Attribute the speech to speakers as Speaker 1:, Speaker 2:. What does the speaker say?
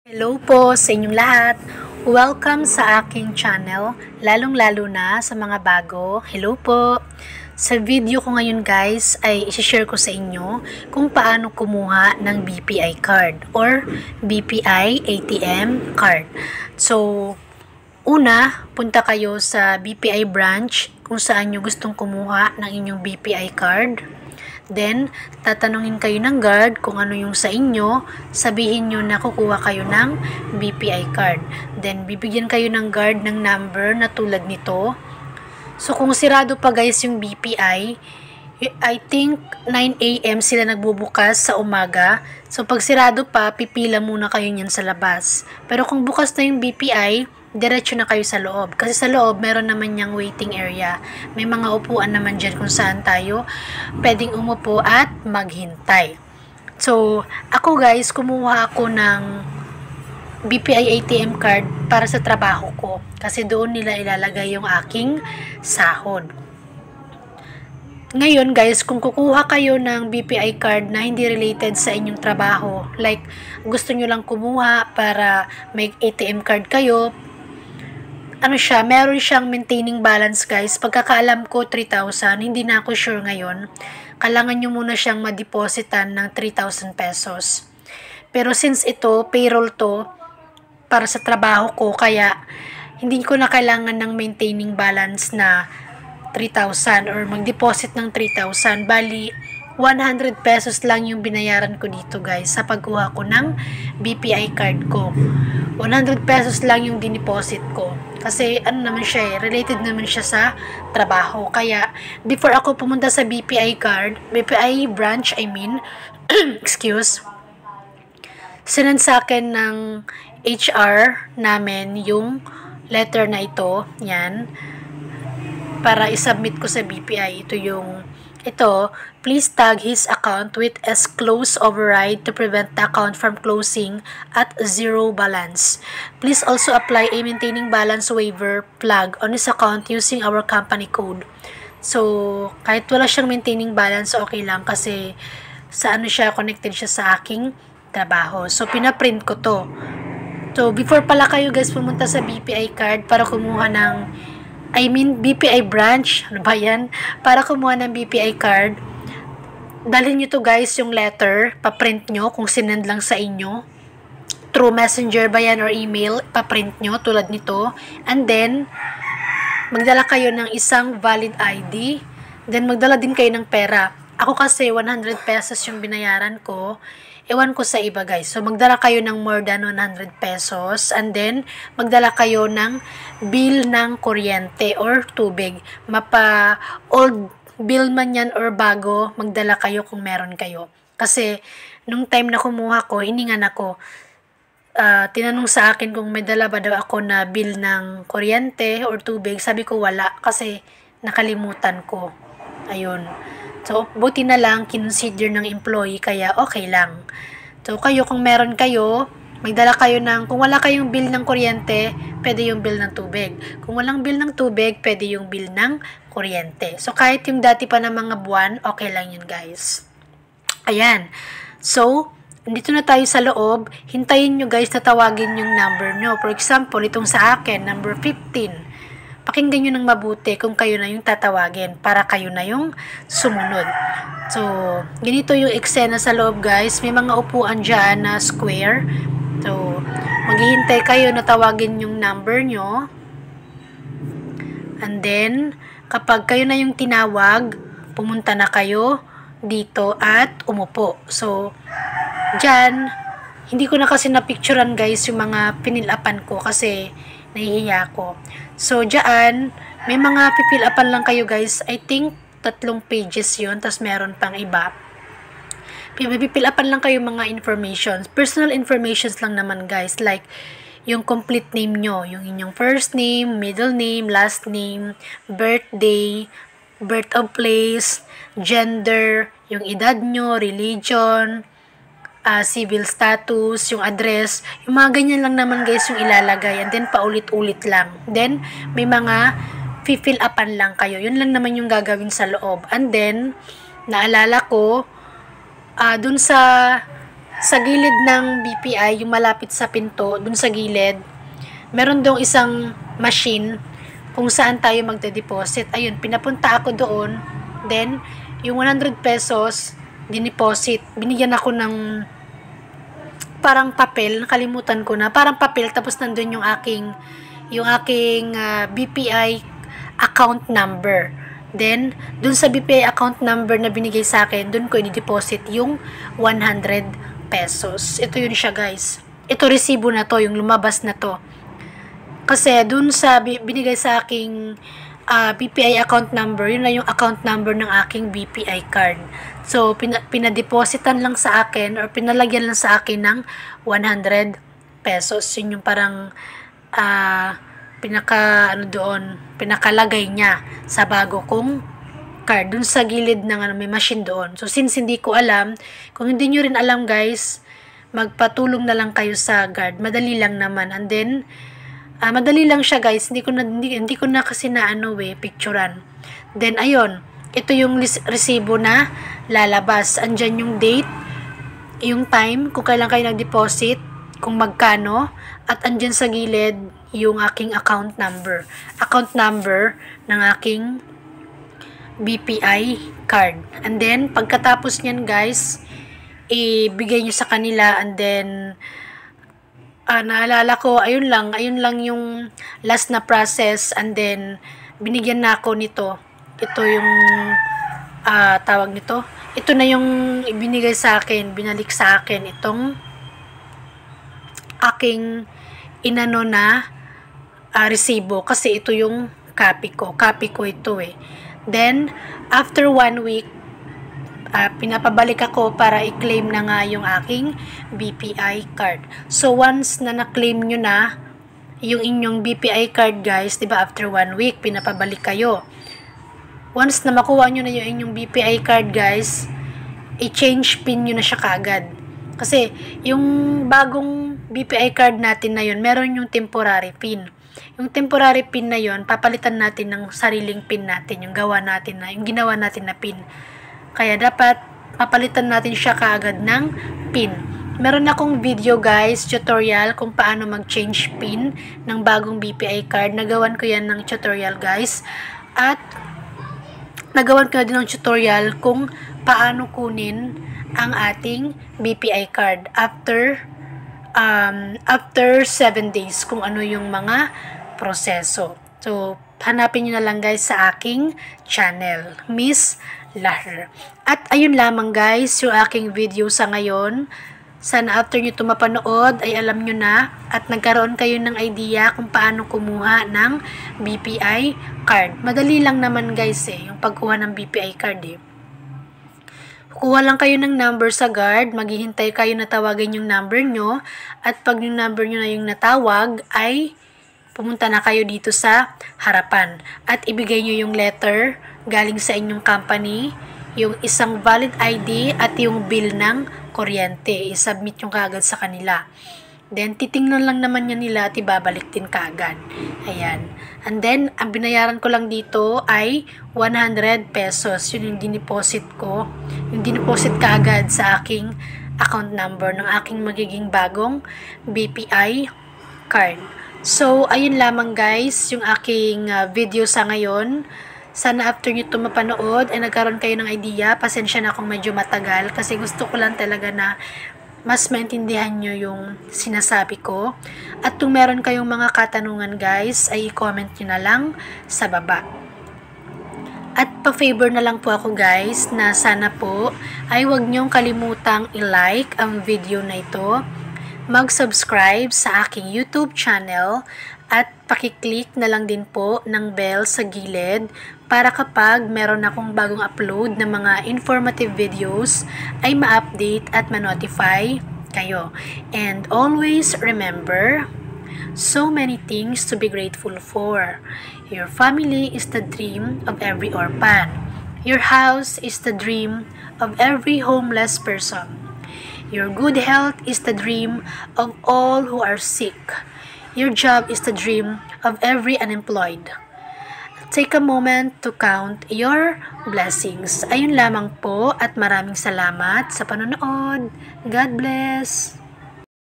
Speaker 1: Hello po sa inyong lahat. Welcome sa aking channel, lalong-lalo na sa mga bago. Hello po. Sa video ko ngayon guys ay i-share ko sa inyo kung paano kumuha ng BPI card or BPI ATM card. So, una, punta kayo sa BPI branch kung saan nyo gustong kumuha ng inyong BPI card. Then, tatanungin kayo ng guard kung ano yung sa inyo, sabihin nyo na kukuha kayo ng BPI card. Then, bibigyan kayo ng guard ng number na tulad nito. So, kung sirado pa guys yung BPI, I think 9 AM sila nagbubukas sa umaga. So, pag sirado pa, pipila muna kayo niyan sa labas. Pero kung bukas na yung BPI, diretso na kayo sa loob. Kasi sa loob, meron naman niyang waiting area. May mga upuan naman dyan kung saan tayo pwedeng umupo at maghintay. So, ako guys, kumuha ako ng BPI ATM card para sa trabaho ko. Kasi doon nila ilalagay yung aking sahod. Ngayon guys, kung kukuha kayo ng BPI card na hindi related sa inyong trabaho, like gusto nyo lang kumuha para may ATM card kayo, meron siyang maintaining balance guys. Pagkakaalam ko 3,000, hindi na ako sure ngayon. Kailangan nyo muna siyang ma-depositan ng 3,000 pesos. Pero since ito, payroll to, para sa trabaho ko, kaya hindi ko na kailangan ng maintaining balance na 3,000 or mag-deposit ng 3,000. Bali, 100 pesos lang yung binayaran ko dito guys sa pagkuha ko ng BPI card ko. 100 pesos lang yung dineposit ko. Kasi naman siya related naman siya sa trabaho. Kaya before ako pumunta sa BPI branch, excuse, sinend sa akin ng HR namin yung letter na ito, yan, para isubmit ko sa BPI. Ito, please tag his account with as close override to prevent the account from closing at zero balance. Please also apply a maintaining balance waiver flag on his account using our company code. So, kahit wala siyang maintaining balance, okay lang kasi connected siya sa aking trabaho. So, pinaprint ko to. So, before pala kayo guys pumunta sa BPI card para kumuha ng BPI branch, para kumuha ng BPI card, dalhin nyo to guys yung letter, paprint nyo kung sinend lang sa inyo, through messenger ba yan or email, paprint nyo tulad nito, and then, magdala kayo ng isang valid ID, then magdala din kayo ng pera. Ako kasi 100 pesos yung binayaran ko, ewan ko sa iba guys. So, magdala kayo ng more than 100 pesos. And then, magdala kayo ng bill ng kuryente or tubig. Old bill man yan or bago, magdala kayo kung meron kayo. Kasi, nung time na kumuha ko, hiningan ako. Tinanong sa akin kung may dala ba daw ako na bill ng kuryente or tubig. Sabi ko wala kasi nakalimutan ko. Ayun. So, buti na lang, kinonsider ng employee, kaya okay lang. So, kung meron kayo, magdala kayo kung wala kayong bill ng kuryente, pwede yung bill ng tubig. Kung walang bill ng tubig, pwede yung bill ng kuryente. So, kahit yung dati pa ng mga buwan, okay lang yun, guys. Ayan. So, dito na tayo sa loob. Hintayin nyo, guys, na tawagin yung number nyo. For example, itong sa akin, number 15. Pakinggan nyo ng mabuti kung kayo na yung tatawagin para kayo na yung sumunod. So, ganito yung eksena sa loob guys. May mga upuan dyan na square. So, maghihintay kayo na tawagin yung number nyo. And then, kapag kayo na yung tinawag, pumunta na kayo dito at umupo. So, dyan, hindi ko na kasi napicturean guys yung mga pinilapan ko kasi nahihiya ko. So, dyan, may mga pipilapan lang kayo guys. I think 3 pages yun. Tapos meron pang iba. Pipilapan lang kayo mga informations. Personal informations lang naman guys. Like, yung complete name nyo. Yung inyong first name, middle name, last name, birthday, birth of place, gender, yung edad nyo, religion, civil status, yung address, yung mga ganyan lang naman guys yung ilalagay, and then paulit-ulit lang. Then, may mga fill upan lang kayo. Yun lang naman yung gagawin sa loob. And then, naalala ko, dun sa sa gilid ng BPI, yung malapit sa pinto, dun sa gilid, meron dong isang machine kung saan tayo magde-deposit. Ayun, pinapunta ako doon. Then, yung 100 pesos, dineposit. Binigyan ako ng parang papel, nakalimutan ko na. Parang papel, tapos nandun yung aking BPI account number. Then, dun sa BPI account number na binigay sa akin, dun ko i-deposit yung 100 pesos. Ito yun siya, guys. Ito resibo na to, yung lumabas na to. Kasi dun sa binigay sa aking BPI account number, yun na yung account number ng aking BPI card. So, pinadepositan lang sa akin or pinalagyan lang sa akin ng 100 pesos. Yun yung parang pinakalagay niya sa bago kong card dun sa gilid ng may machine doon. So since hindi ko alam, kung hindi nyo rin alam guys, magpatulong na lang kayo sa guard. Madali lang naman. And then madali lang siya guys. Hindi ko na kasi picturean. Then ayun, ito yung resibo na lalabas. Andyan yung date, yung time kung kailan kayo nag-deposit, kung magkano, at andyan sa gilid yung aking account number ng aking BPI card. And then pagkatapos niyan guys, ibigay nyo sa kanila. And then naalala ko, ayun lang yung last na process. And then binigyan na ako nito. Ito yung tawag nito. Ito na yung ibinigay sa akin, binalik sa akin itong aking inano na resibo, kasi ito yung copy ko ito Then after 1 week, pinapabalik ako para i-claim na nga yung aking BPI card. So once na na-claim nyo na yung inyong BPI card guys, diba, after 1 week pinapabalik kayo. Once na makuha nyo na yung inyong BPI card guys, i-change pin nyo na siya kaagad. Kasi yung bagong BPI card natin na yun, meron yung temporary pin. Yung temporary pin na yun, papalitan natin ng sariling pin natin, yung ginawa natin na pin. Kaya dapat papalitan natin siya kaagad ng pin. Meron akong video guys, tutorial kung paano mag-change pin ng bagong BPI card. Nagawan ko yan ng tutorial guys. At nagawan ko na din ng tutorial kung paano kunin ang ating BPI card after 7 days, kung ano yung mga proseso. So, hanapin nyo na lang guys sa aking channel, Miss Laher. At ayun lamang guys, yung aking video sa ngayon. Sana after nyo ito mapanood ay alam nyo na at nagkaroon kayo ng idea kung paano kumuha ng BPI card. Madali lang naman guys yung pagkuha ng BPI card Kuha lang kayo ng number sa guard, maghihintay kayo na tawagan yung number nyo, at pag yung number nyo na yung natawag, ay pumunta na kayo dito sa harapan. At ibigay nyo yung letter galing sa inyong company, yung isang valid ID, at yung bill ng kuryente. I-submit yung kaagad sa kanila. Then, titingnan lang naman yan nila at ibabalik din kaagad. Ayan. And then, ang binayaran ko lang dito ay 100 pesos. Yun yung dineposit ko. Yung dineposit kaagad sa aking account number ng aking magiging bagong BPI card. So, ayun lamang guys, yung aking video sa ngayon. Sana after nyo ito mapanood ay nagkaroon kayo ng idea. Pasensya na kung medyo matagal kasi gusto ko lang talaga na mas maintindihan nyo yung sinasabi ko. At kung meron kayong mga katanungan guys, ay i-comment nyo na lang sa baba. At pa-favor na lang po ako guys na sana po ay huwag nyong kalimutang i-like ang video na ito, mag-subscribe sa aking YouTube channel, at pakiclick na lang din po ng bell sa gilid para kapag meron akong bagong upload ng mga informative videos ay ma-update at ma-notify kayo. And always remember, so many things to be grateful for. Your family is the dream of every orphan. Your house is the dream of every homeless person. Your good health is the dream of all who are sick. Your job is the dream of every unemployed. take a moment to count your blessings. Ayun lamang po at maraming salamat sa panonood. God bless!